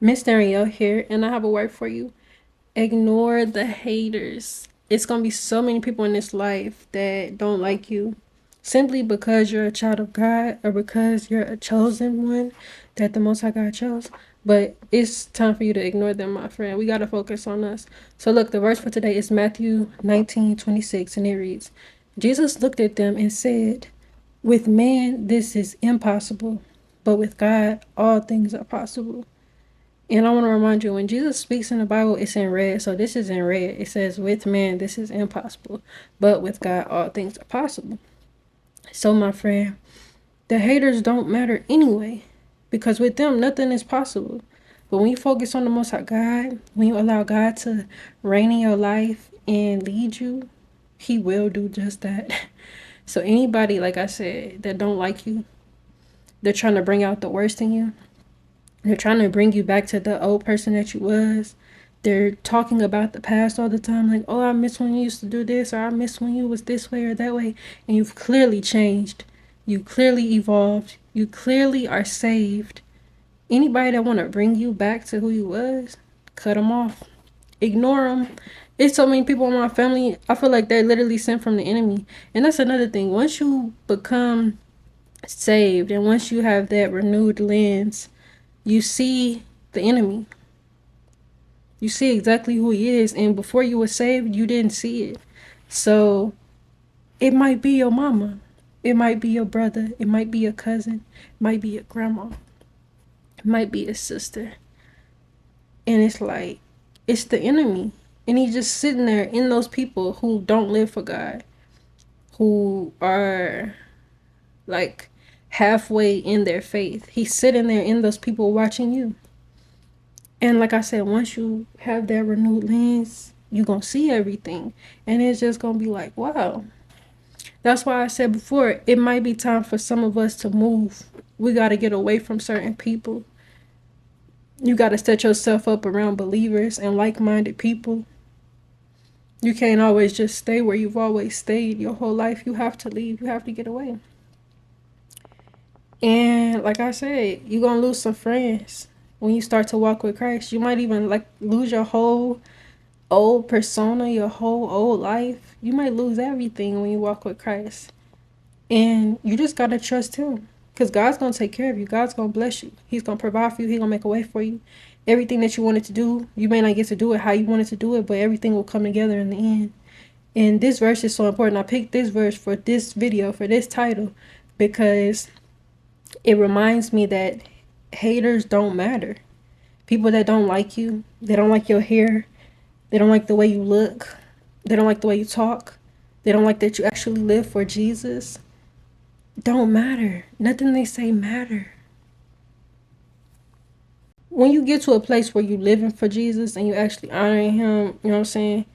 Miss Danielle here, and I have a word for you. Ignore the haters. It's gonna be so many people in this life that don't like you simply because you're a child of God or because you're a chosen one that the Most High God chose. But it's time for you to ignore them, my friend. We gotta focus on us. So look, the verse for today is Matthew 19:26, and it reads, Jesus looked at them and said, with man this is impossible, but with God all things are possible. And I want to remind you, when Jesus speaks in the Bible, it's in red. So this is in red. It says, with man, this is impossible. But with God, all things are possible. So, my friend, the haters don't matter anyway. Because with them, nothing is possible. But when you focus on the Most High God, when you allow God to reign in your life and lead you, He will do just that. So anybody, like I said, that don't like you, they're trying to bring out the worst in you. They're trying to bring you back to the old person that you was. They're talking about the past all the time, like, oh, I miss when you used to do this, or I miss when you was this way or that way. And you've clearly changed. You clearly evolved. You clearly are saved. Anybody that want to bring you back to who you was, cut them off. Ignore them. It's so many people in my family, I feel like they're literally sent from the enemy. And that's another thing. Once you become saved and once you have that renewed lens, you see the enemy. You see exactly who he is. And before you were saved, you didn't see it. So it might be your mama. It might be your brother. It might be your cousin. It might be your grandma. It might be your sister. And it's like, it's the enemy. And he's just sitting there in those people who don't live for God. Who are like halfway in their faith. He's sitting there in those people watching you. And like I said, once you have that renewed lens, you're going to see everything. And it's just going to be like, wow. That's why I said before, it might be time for some of us to move. We got to get away from certain people. You got to set yourself up around believers and like-minded people. You can't always just stay where you've always stayed your whole life. You have to leave. You have to get away. And like I said, you're going to lose some friends when you start to walk with Christ. You might even like lose your whole old persona, your whole old life. You might lose everything when you walk with Christ. And you just got to trust him. Because God's going to take care of you. God's going to bless you. He's going to provide for you. He's going to make a way for you. Everything that you wanted to do, you may not get to do it how you wanted to do it, but everything will come together in the end. And this verse is so important. I picked this verse for this video, for this title, because it reminds me that haters don't matter. People that don't like you, they don't like your hair, they don't like the way you look, they don't like the way you talk, they don't like that you actually live for Jesus, don't matter. Nothing they say matter. When you get to a place where you living for Jesus and you actually honoring him, you know what I'm saying?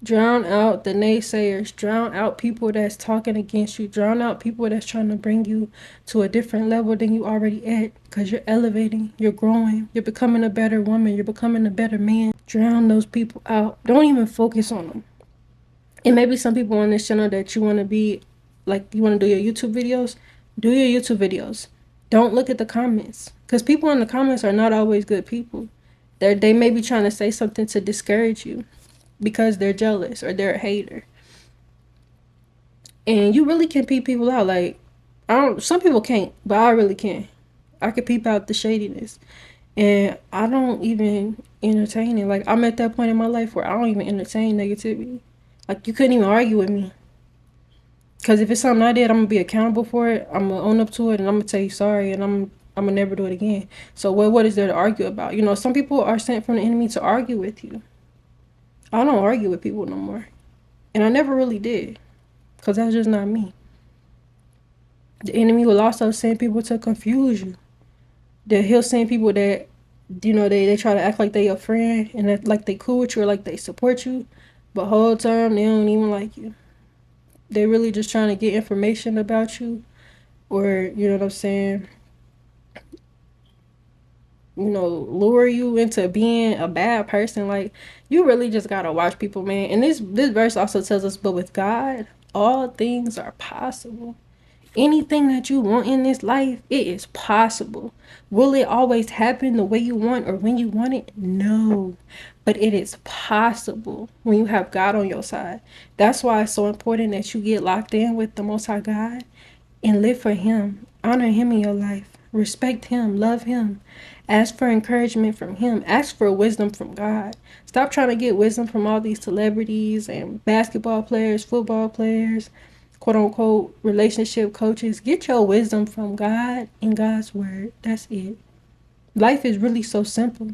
Drown out the naysayers, drown out people that's talking against you, drown out people that's trying to bring you to a different level than you already at, because you're elevating, you're growing, you're becoming a better woman, you're becoming a better man. Drown those people out. Don't even focus on them. And maybe some people on this channel that you want to be, like you want to do your YouTube videos, do your YouTube videos. Don't look at the comments, because people in the comments are not always good people. They may be trying to say something to discourage you, because they're jealous or they're a hater. And you really can peep people out. Like, some people can't, but I really can. I can peep out the shadiness. And I don't even entertain it. Like, I'm at that point in my life where I don't even entertain negativity. Like, you couldn't even argue with me. Because if it's something I did, I'm going to be accountable for it. I'm going to own up to it, and I'm going to tell you sorry, and I'm going to never do it again. So what is there to argue about? You know, some people are sent from the enemy to argue with you. I don't argue with people no more. And I never really did. Because that's just not me. The enemy will also send people to confuse you. That he'll send people that, you know, they try to act like they your friend. And that, like they cool with you or like they support you. But whole time they don't even like you. They really just trying to get information about you. Or, you know what I'm saying, you know, lure you into being a bad person. Like, you really just gotta watch people, man. And this verse also tells us, but with God all things are possible. Anything that you want in this life, it is possible. Will it always happen the way you want or when you want it? No. But it is possible when you have God on your side. That's why it's so important that you get locked in with the Most High God and live for Him. Honor Him in your life. Respect Him. Love Him. Ask for encouragement from Him. Ask for wisdom from God. Stop trying to get wisdom from all these celebrities and basketball players, football players, quote unquote relationship coaches. Get your wisdom from God and God's word. That's it. Life is really so simple.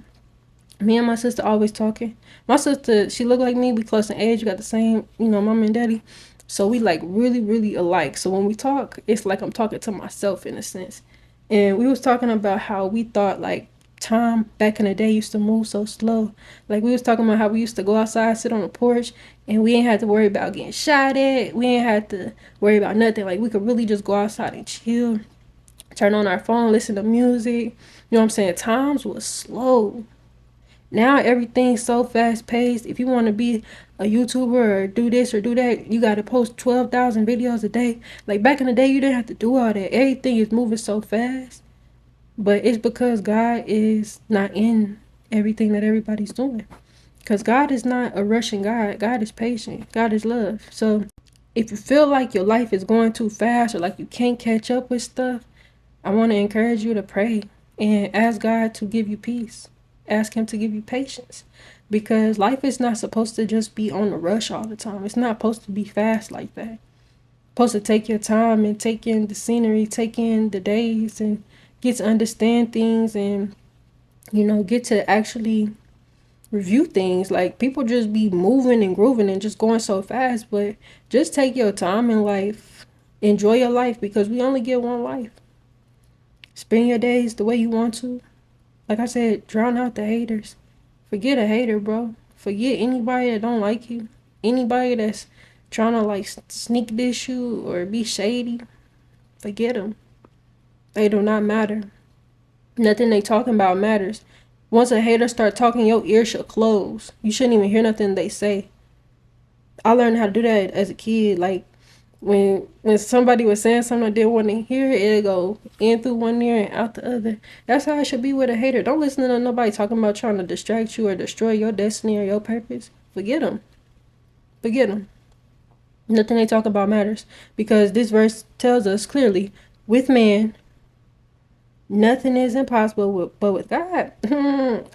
Me and my sister always talking. My sister, she look like me. We close in age. We got the same, mom and daddy. So we like really, really alike. So when we talk, it's like I'm talking to myself in a sense. And we was talking about how we thought like time back in the day used to move so slow. Like we was talking about how we used to go outside, sit on the porch, and we ain't had to worry about getting shot at. We ain't had to worry about nothing. Like we could really just go outside and chill, turn on our phone, listen to music. You know what I'm saying? Times was slow. Now everything's so fast paced. If you want to be a YouTuber or do this or do that, you got to post 12,000 videos a day. Like back in the day, you didn't have to do all that. Everything is moving so fast. But it's because God is not in everything that everybody's doing. Because God is not a rushing God. God is patient. God is love. So if you feel like your life is going too fast or like you can't catch up with stuff, I want to encourage you to pray and ask God to give you peace. Ask Him to give you patience. Because life is not supposed to just be on the rush all the time. It's not supposed to be fast like that. It's supposed to take your time and take in the scenery, take in the days, and get to understand things and, get to actually review things. Like people just be moving and grooving and just going so fast. But just take your time in life. Enjoy your life because we only get one life. Spend your days the way you want to. Like I said, drown out the haters. Forget a hater, bro. Forget anybody that don't like you. Anybody that's trying to like sneak diss you or be shady. Forget them. They do not matter. Nothing they talking about matters. Once a hater start talking, your ear should close. You shouldn't even hear nothing they say. I learned how to do that as a kid. Like when somebody was saying something I didn't want to hear, it'll go in through one ear and out the other. That's how it should be with a hater. Don't listen to nobody talking about trying to distract you or destroy your destiny or your purpose. Forget them. Forget them. Nothing they talk about matters. Because this verse tells us clearly, with man, nothing is impossible, but with God,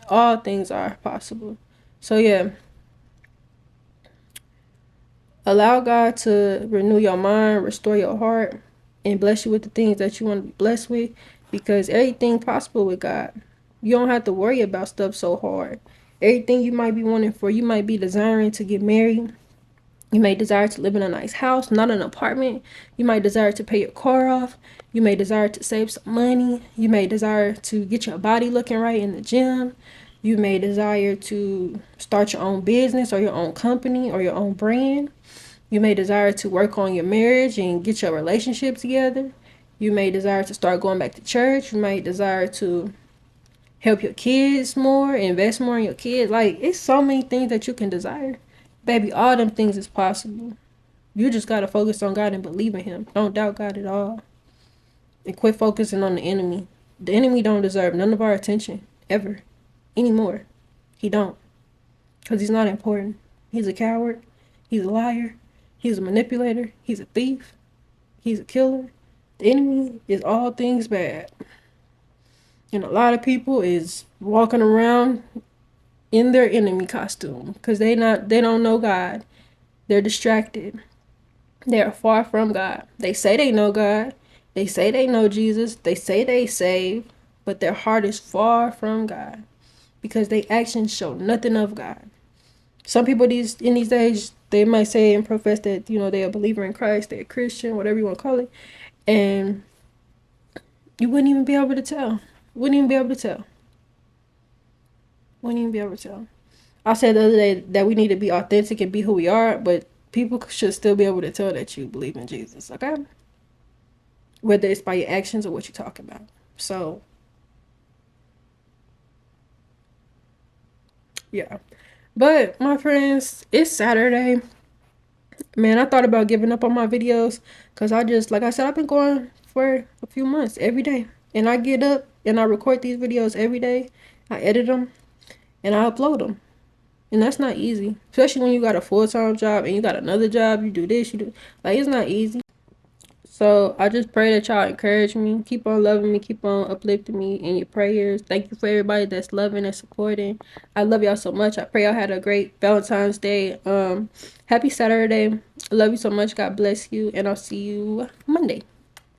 all things are possible. So yeah, allow God to renew your mind, restore your heart, and bless you with the things that you want to be blessed with, because everything possible with God. You don't have to worry about stuff so hard. Everything you might be wanting for, you might be desiring to get married. You may desire to live in a nice house, not an apartment. You might desire to pay your car off. You may desire to save some money. You may desire to get your body looking right in the gym. You may desire to start your own business or your own company or your own brand. You may desire to work on your marriage and get your relationship together. You may desire to start going back to church. You may desire to help your kids more, invest more in your kids. Like, it's so many things that you can desire. Baby, all them things is possible. You just got to focus on God and believe in Him. Don't doubt God at all. And quit focusing on the enemy. The enemy don't deserve none of our attention, ever, anymore. He don't. Because he's not important. He's a coward. He's a liar. He's a manipulator. He's a thief. He's a killer. The enemy is all things bad. And a lot of people is walking around in their enemy costume because they don't know God. They're distracted. They are far from God. They say they know God. They say they know Jesus. They say they saved, but their heart is far from God because their actions show nothing of God. Some people in these days, they might say and profess that, they're a believer in Christ, they're a Christian, whatever you want to call it. And you wouldn't even be able to tell. Wouldn't even be able to tell. Wouldn't even be able to tell. I said the other day that we need to be authentic and be who we are, but people should still be able to tell that you believe in Jesus, okay? Whether it's by your actions or what you talk about. So, yeah. But, my friends, it's Saturday. Man, I thought about giving up on my videos because I just, like I said, I've been going for a few months every day. And I get up and I record these videos every day. I edit them and I upload them. And that's not easy, especially when you got a full-time job and you got another job. You do this, you do, like, it's not easy. So I just pray that y'all encourage me, keep on loving me, keep on uplifting me in your prayers. Thank you for everybody that's loving and supporting. I love y'all so much. I pray y'all had a great Valentine's Day. Happy Saturday. I love you so much. God bless you, and I'll see you Monday.